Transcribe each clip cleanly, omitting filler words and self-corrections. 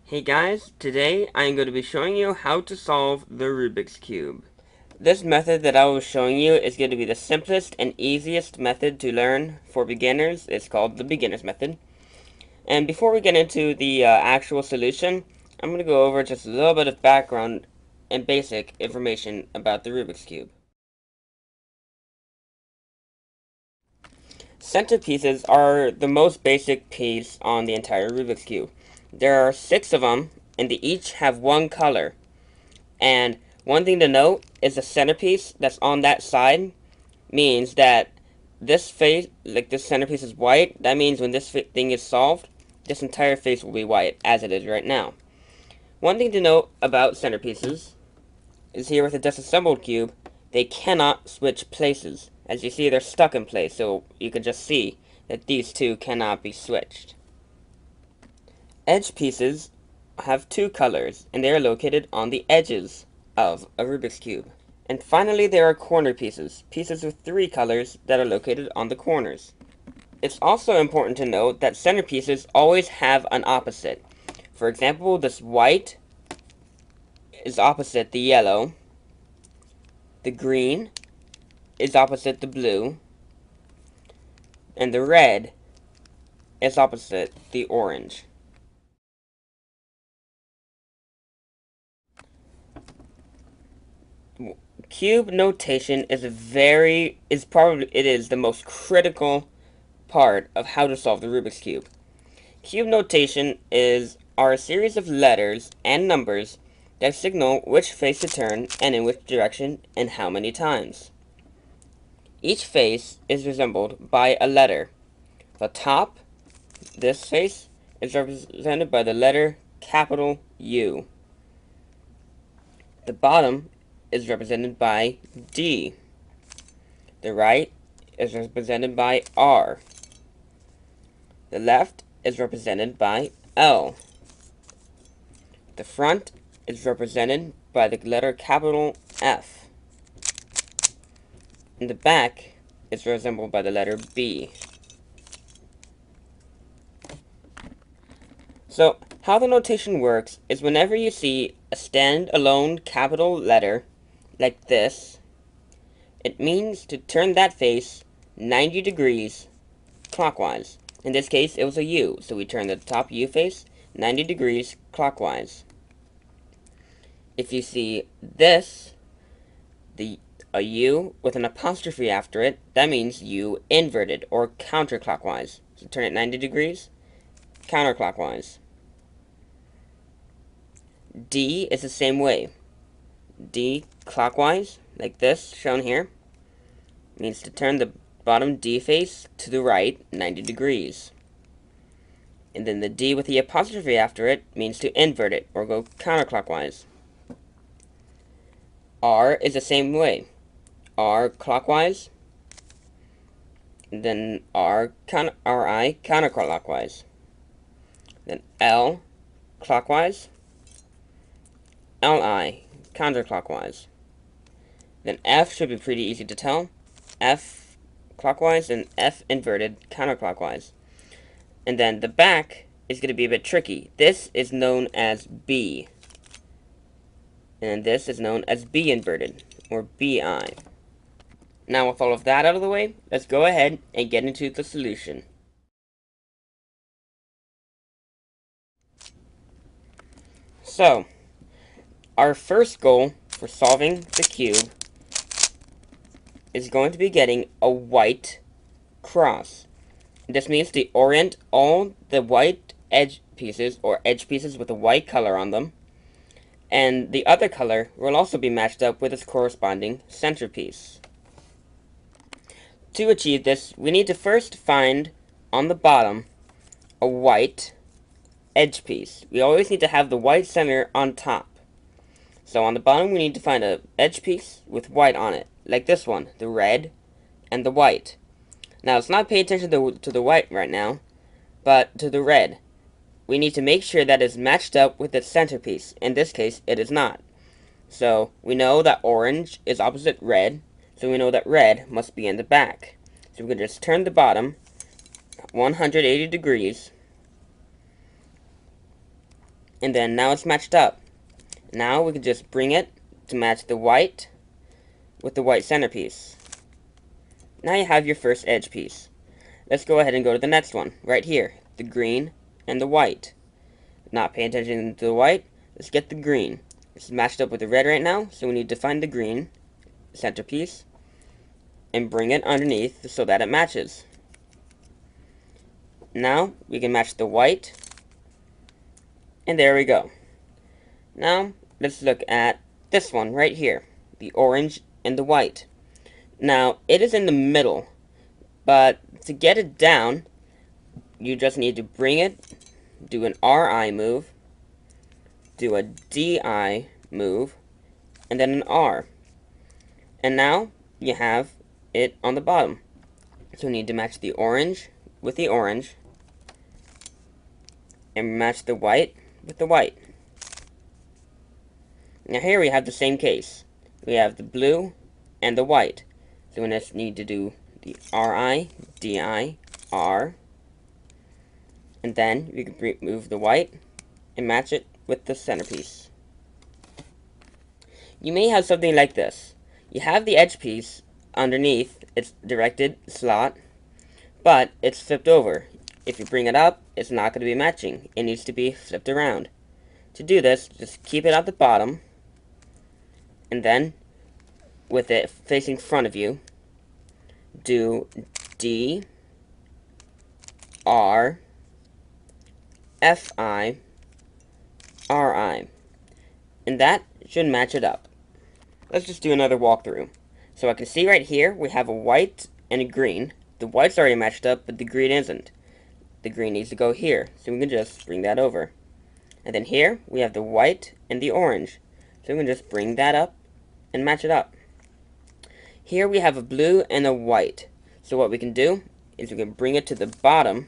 Hey guys, today I am going to be showing you how to solve the Rubik's Cube. This method that I was showing you is going to be the simplest and easiest method to learn for beginners. It's called the beginner's method. And before we get into the actual solution, I'm going to go over just a little bit of background and basic information about the Rubik's Cube. Centerpieces are the most basic piece on the entire Rubik's Cube. There are 6 of them, and they each have one color. And one thing to note is the centerpiece that's on that side means that this face, like this centerpiece is white. That means when this thing is solved, this entire face will be white, as it is right now. One thing to note about centerpieces is here with a disassembled cube, they cannot switch places. As you see, they're stuck in place, so you can just see that these two cannot be switched. Edge pieces have 2 colors, and they are located on the edges of a Rubik's Cube. And finally, there are corner pieces, pieces with 3 colors that are located on the corners. It's also important to note that centerpieces always have an opposite. For example, this white is opposite the yellow, the green is opposite the blue, and the red is opposite the orange. Cube notation is the most critical part of how to solve the Rubik's Cube. Cube notation are a series of letters and numbers that signal which face to turn and in which direction and how many times. Each face is resembled by a letter. The top, this face, is represented by the letter capital U. The bottom is represented by D. The right is represented by R. The left is represented by L. The front is represented by the letter capital F. And the back is resembled by the letter B. So, how the notation works is whenever you see a stand-alone capital letter, like this, it means to turn that face 90 degrees clockwise. In this case, it was a U, so we turn the top U face 90 degrees clockwise. If you see this, a U with an apostrophe after it, that means U inverted or counterclockwise. So turn it 90 degrees counterclockwise. D is the same way. D clockwise, like this, shown here, means to turn the bottom D face to the right 90 degrees. And then the D with the apostrophe after it means to invert it, or go counterclockwise. R is the same way. R clockwise, and then RI counterclockwise. Then L clockwise, LI counterclockwise. Then F should be pretty easy to tell. F clockwise and F inverted counterclockwise. And then the back is going to be a bit tricky. This is known as B. And this is known as B inverted, or BI. Now with all of that out of the way, let's go ahead and get into the solution. So, our first goal for solving the cube is going to be getting a white cross. This means to orient all the white edge pieces, or edge pieces with a white color on them, and the other color will also be matched up with its corresponding centerpiece. To achieve this, we need to first find on the bottom a white edge piece. We always need to have the white center on top. So on the bottom we need to find an edge piece with white on it, like this one, the red and the white. Now let's not pay attention to the white right now, but to the red. We need to make sure that it's matched up with its centerpiece. In this case, it is not. So we know that orange is opposite red, so we know that red must be in the back. So we can just turn the bottom 180 degrees And then now it's matched up. Now we can just bring it to match the white with the white centerpiece. Now you have your first edge piece. Let's go ahead and go to the next one, right here, the green and the white. Not paying attention to the white, let's get the green. It's matched up with the red right now, so we need to find the green centerpiece and bring it underneath so that it matches. Now we can match the white, and there we go. Now let's look at this one right here, the orange and the white. Now it is in the middle, but to get it down, you just need to bring it, do an RI move, do a DI move, and then an R. And now you have it on the bottom. So we need to match the orange with the orange, and match the white with the white. Now here we have the same case. We have the blue and the white. So we just need to do the RI, DI, R, and then we can move the white and match it with the centerpiece. You may have something like this. You have the edge piece underneath its directed slot, but it's flipped over. If you bring it up, it's not going to be matching. It needs to be flipped around. To do this, just keep it at the bottom, and then, with it facing front of you, do D, R, Fi, Ri. And that should match it up. Let's just do another walkthrough. So I can see right here, we have a white and a green. The white's already matched up, but the green isn't. The green needs to go here, so we can just bring that over. And then here, we have the white and the orange. So we can just bring that up and match it up. Here we have a blue and a white. So what we can do is we can bring it to the bottom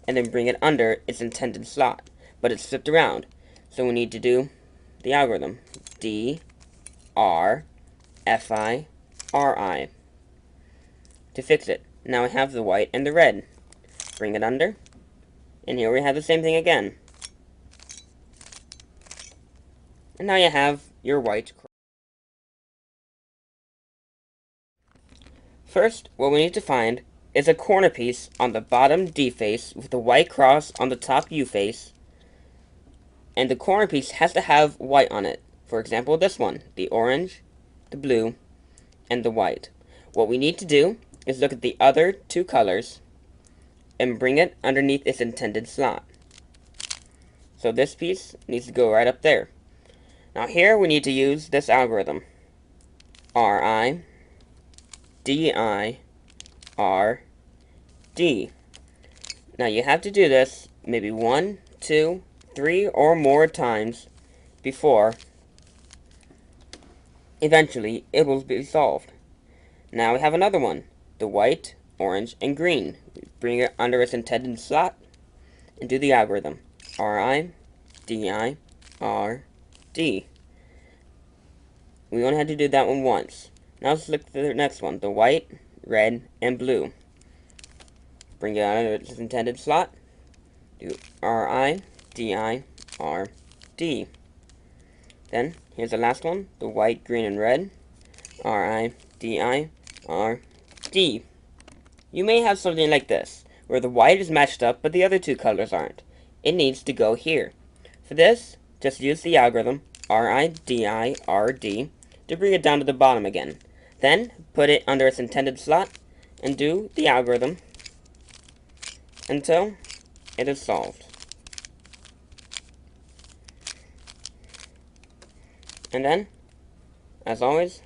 and then bring it under its intended slot. But it's flipped around. So we need to do the algorithm. D, R, Fi, Ri. To fix it. Now we have the white and the red. Bring it under. And here we have the same thing again. And now you have your white. First, what we need to find is a corner piece on the bottom D face with a white cross on the top U face. And the corner piece has to have white on it. For example, this one, the orange, the blue, and the white. What we need to do is look at the other two colors and bring it underneath its intended slot. So this piece needs to go right up there. Now here we need to use this algorithm. RI, DI, RD. Now you have to do this maybe 1, 2, 3, or more times before eventually it will be solved. Now we have another one, the white, orange, and green. Bring it under its intended slot and do the algorithm. RI, DI, RD. We only had to do that one once. Now let's look at the next one, the white, red, and blue. Bring it under its intended slot. Do RI, DI, RD. Then, here's the last one, the white, green, and red. RI, DI, RD. You may have something like this, where the white is matched up, but the other two colors aren't. It needs to go here. For this, just use the algorithm, RI, DI, RD, to bring it down to the bottom again. Then, put it under its intended slot, and do the algorithm until it is solved. And then, as always,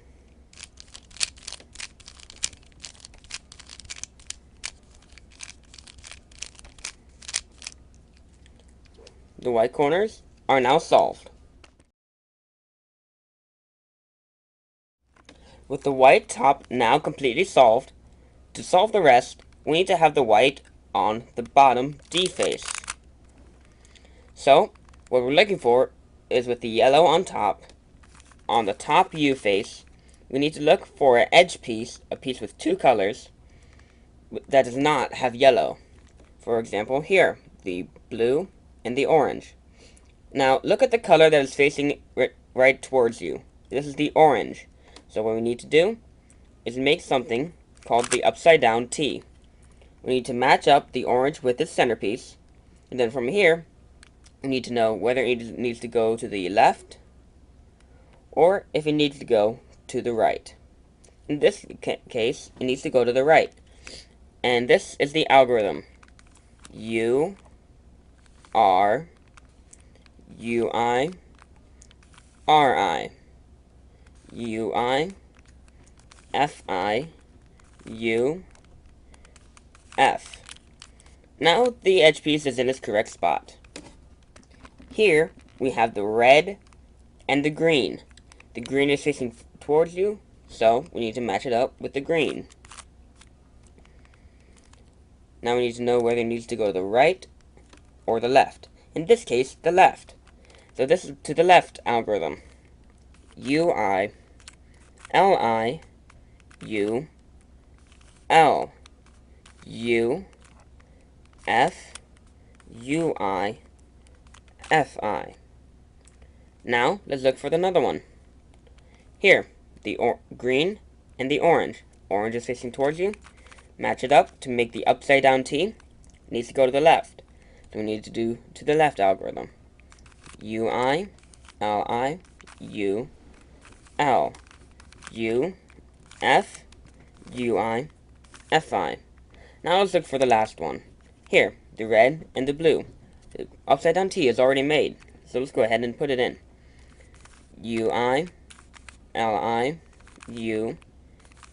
the white corners are now solved. With the white top now completely solved, to solve the rest, we need to have the white on the bottom D face. So, what we're looking for is with the yellow on the top U face, we need to look for an edge piece, a piece with two colors, that does not have yellow. For example, here, the blue and the orange. Now, look at the color that is facing right towards you. This is the orange. So what we need to do is make something called the upside down T. We need to match up the orange with its centerpiece, and then from here, we need to know whether it needs to go to the left or if it needs to go to the right. In this case, it needs to go to the right. And this is the algorithm. U, R, U, I, R, I, U, I, F, I, U, F. Now the edge piece is in its correct spot. Here, we have the red and the green. The green is facing towards you, so we need to match it up with the green. Now we need to know whether it needs to go to the right or the left. In this case, the left. So this is to the left algorithm. U, I, L, I, U, L, U, F, U, I, F, I. Now, let's look for another one. Here, the green and the orange. Orange is facing towards you. Match it up to make the upside down T. It needs to go to the left. So we need to do to the left algorithm. U, I, L, I, U, L, U, F, U, I, F, I. Now let's look for the last one. Here, the red and the blue. The upside down T is already made, so let's go ahead and put it in. U, I, L, I, U,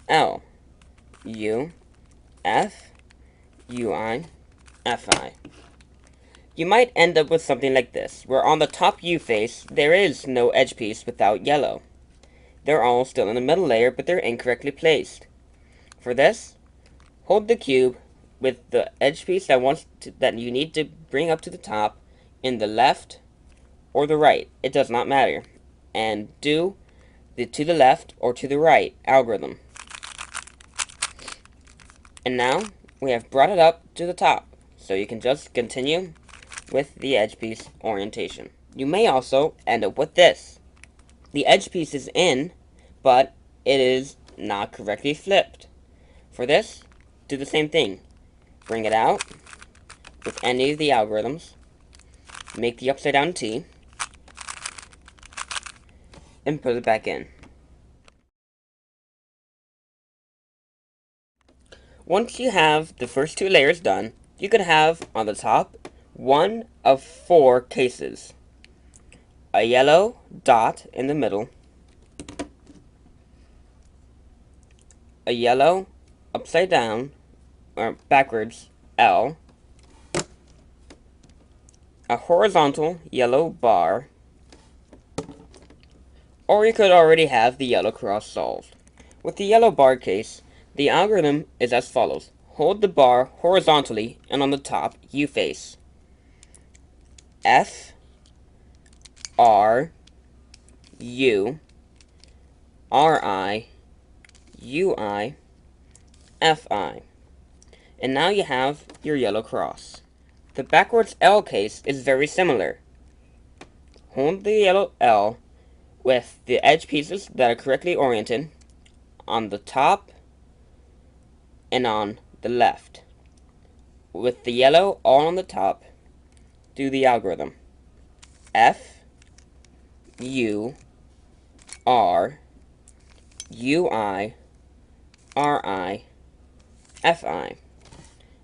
L, U, F, U, I, F, I. You might end up with something like this, where on the top U face, there is no edge piece without yellow. They're all still in the middle layer, but they're incorrectly placed. For this, hold the cube with the edge piece that you need to bring up to the top in the left or the right. It does not matter. And do the to the left or to the right algorithm. And now we have brought it up to the top, so you can just continue with the edge piece orientation. You may also end up with this. The edge piece is in, but it is not correctly flipped. For this, do the same thing. Bring it out with any of the algorithms, make the upside down T, and put it back in. Once you have the first two layers done, you could have on the top one of four cases. A yellow dot in the middle, a yellow upside down or backwards L, a horizontal yellow bar, or you could already have the yellow cross solved. With the yellow bar case, the algorithm is as follows. Hold the bar horizontally and on the top U face. F, R, U, R, I, U, I, F, I. And now you have your yellow cross. The backwards L case is very similar. Hold the yellow L with the edge pieces that are correctly oriented on the top and on the left. With the yellow all on the top, do the algorithm. F, U, R, U, I, R, I, F, I.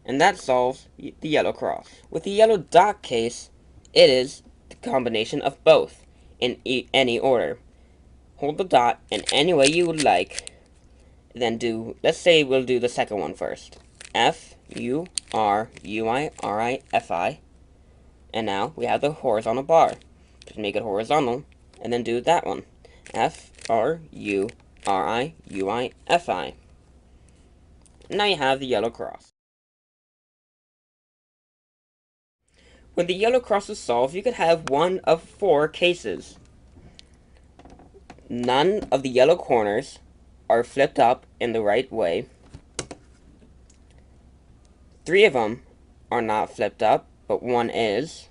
And that solves the yellow cross. With the yellow dot case, it is the combination of both in any order. Hold the dot in any way you would like, then do, let's say we'll do the second one first. F, U, R, U, I, R, I, F, I. And now we have the horizontal bar. Just make it horizontal, and then do that one. F, R, U, R, I, U, I, F, I. Now you have the yellow cross. When the yellow cross is solved, you could have one of four cases. None of the yellow corners are flipped up in the right way. 3 of them are not flipped up, but one is.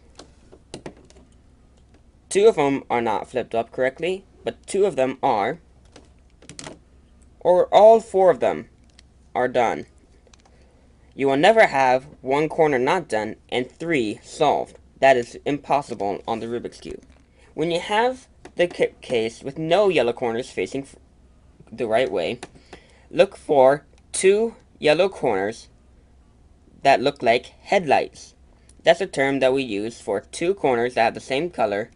2 of them are not flipped up correctly, but 2 of them are, or all 4 of them are done. You will never have 1 corner not done and 3 solved. That is impossible on the Rubik's Cube. When you have the case with no yellow corners facing the right way, look for 2 yellow corners that look like headlights. That's a term that we use for 2 corners that have the same color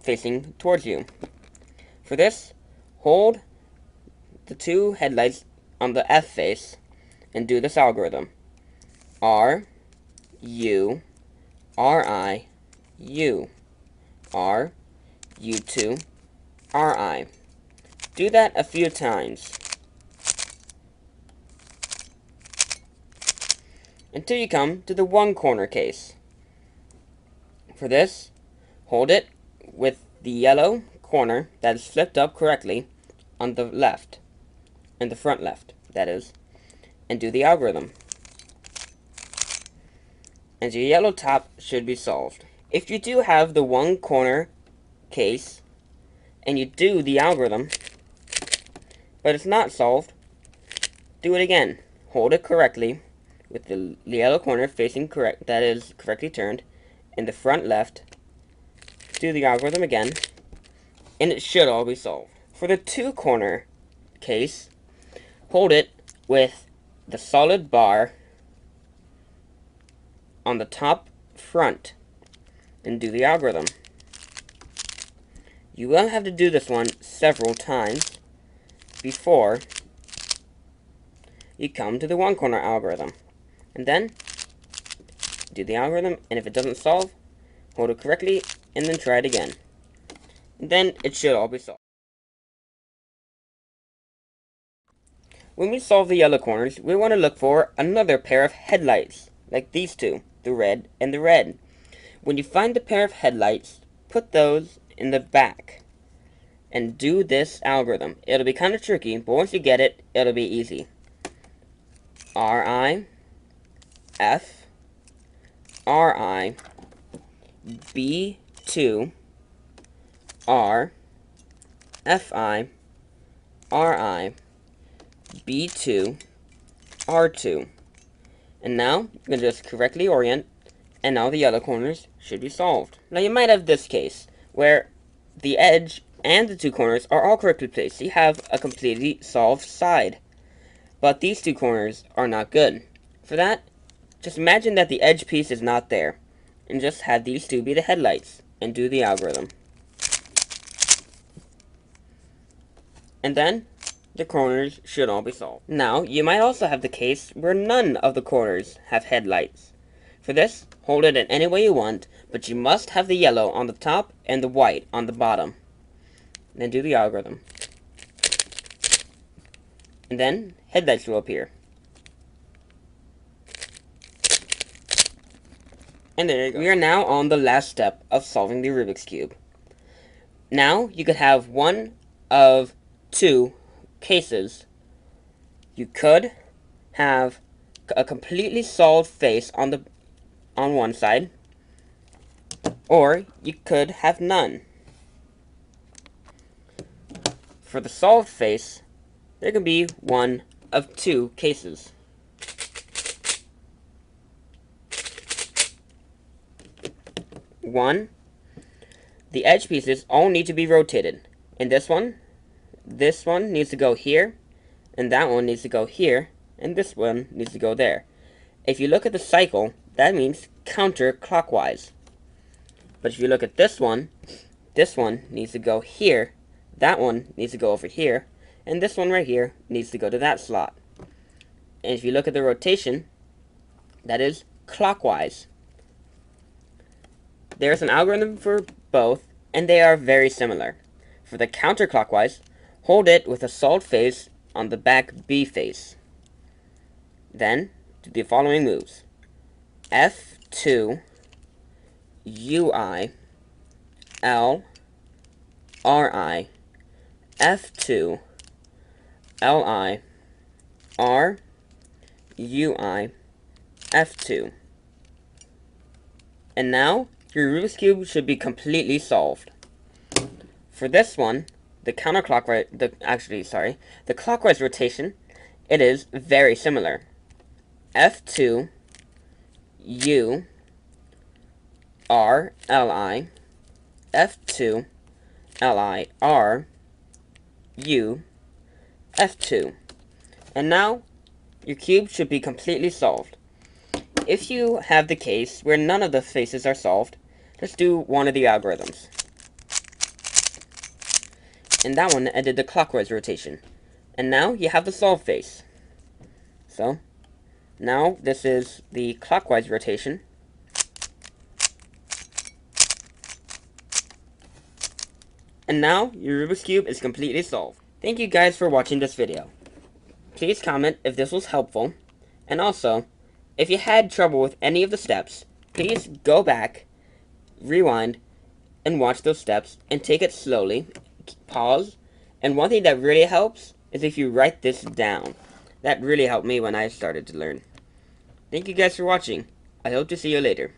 facing towards you. For this, hold the 2 headlights on the F face and do this algorithm. R, U, R, I, U. R, U2, RI. Do that a few times until you come to the 1 corner case. For this, hold it with the yellow corner that is flipped up correctly on the left, in the front left, that is, and do the algorithm. And your yellow top should be solved. If you do have the 1 corner case and you do the algorithm, but it's not solved, do it again. Hold it correctly with the yellow corner facing correct, that is correctly turned, in the front left. Do the algorithm again, and it should all be solved. For the 2 corner case, hold it with the solid bar on the top front and do the algorithm. You will have to do this one several times before you come to the 1 corner algorithm. And then do the algorithm, and if it doesn't solve, hold it correctly and then try it again. And then it should all be solved. When we solve the yellow corners, we want to look for another pair of headlights, like these 2, the red and the red. When you find the pair of headlights, put those in the back and do this algorithm. It'll be kind of tricky, but once you get it, it'll be easy. RI, F, RI, B2, R, FI, RI, B2, R2. And now, you can just correctly orient, and now the yellow corners should be solved. Now you might have this case, where the edge and the 2 corners are all correctly placed. You have a completely solved side. But these 2 corners are not good. For that, just imagine that the edge piece is not there, and just have these 2 be the headlights, and do the algorithm. And then, the corners should all be solved. Now, you might also have the case where none of the corners have headlights. For this, hold it in any way you want, but you must have the yellow on the top and the white on the bottom. And then do the algorithm. And then, headlights will appear. And there you go. We are now on the last step of solving the Rubik's Cube. Now, you could have one of 2 cases. You could have a completely solved face on one side, or you could have none. For the solved face, there can be one of 2 cases. One, the edge pieces all need to be rotated. In this one needs to go here, and that one needs to go here, and this one needs to go there. If you look at the cycle, that means counterclockwise. But if you look at this one needs to go here, that one needs to go over here, and this one right here needs to go to that slot. And if you look at the rotation, that is clockwise. There's an algorithm for both, and they are very similar. For the counterclockwise, hold it with a solved face on the back B face. Then, do the following moves. F2, UI, L, RI, F2, LI, R, UI, F2. And now, your Rubik's Cube should be completely solved. For this one, the clockwise rotation, it is very similar. F2, U, R, L, I, F2, L, I, R, U, F2. And now, your cube should be completely solved. If you have the case where none of the faces are solved, just do one of the algorithms. And that one, I did the clockwise rotation. And now you have the solved face. So, now this is the clockwise rotation. And now, your Rubik's Cube is completely solved. Thank you guys for watching this video. Please comment if this was helpful. And also, if you had trouble with any of the steps, please go back, rewind, and watch those steps, and take it slowly. Pause. And one thing that really helps is if you write this down. That really helped me when I started to learn. Thank you guys for watching. I hope to see you later.